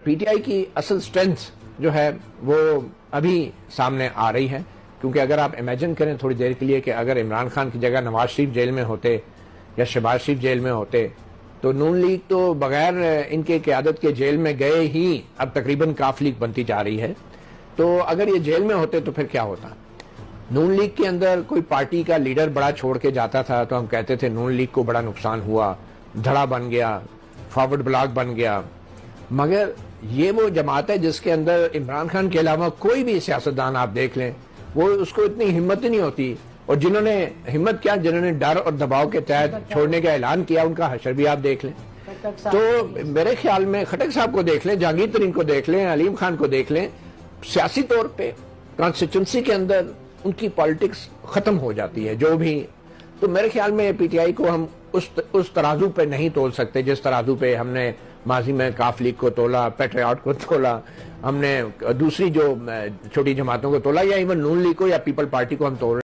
P T I کی اصل strength جو ہے وہ ابھی سامنے آ رہی ہے، کیونکہ اگر آپ امیجن کریں تھوڑی دیر کے لیے کہ اگر عمران خان کی جگہ نواز شریف جیل میں ہوتے یا شہباز شریف جیل میں ہوتے تو نون لیگ تو بغیر ان کے قیادت کے جیل میں گئے ہی اب تقریباً کاف لیگ بنتی جا رہی ہے. تو اگر یہ جیل میں ہوتے تو پھر کیا ہوتا؟ نون لیگ کے اندر کوئی پارٹی کا لیڈر بڑا چھوڑ کے جاتا تھا تو ہم کہتے تھے نون لیگ کو بڑا نقصان ہوا، دھڑا بن گیا، فارورڈ بلاک بن گیا. مگر یہ وہ جماعت ہے جس کے اندر عمران خان کے علاوہ کوئی بھی سیاستدان آپ دیکھ لیں وہ اس کو اتنی ہمت ہی نہیں ہوتی، اور جنہوں نے ہمت کیا، جنہوں نے ڈر اور دباؤ کے تحت چھوڑنے کا اعلان کیا، ان کا حشر بھی آپ دیکھ لیں. تو میرے خیال میں خٹک صاحب کو دیکھ لیں، جہانگیر ترین کو دیکھ لیں، علیم خان کو دیکھ لیں، سیاسی طور پہ کانسٹیچوئنسی کے اندر ان کی پالیٹکس ختم ہو جاتی ہے جو بھی. تو میرے خیال میں پی ٹی آئی کو ہم اس ترازو پہ نہیں تول سکتے جس ترازو پہ ہم نے ماضی میں کاف لیگ کو تولا، پیٹریاٹ کو تولا، ہم نے دوسری جو چھوٹی جماعتوں کو تولا، یا ایون نون لیگ کو یا پیپل پارٹی کو ہم تول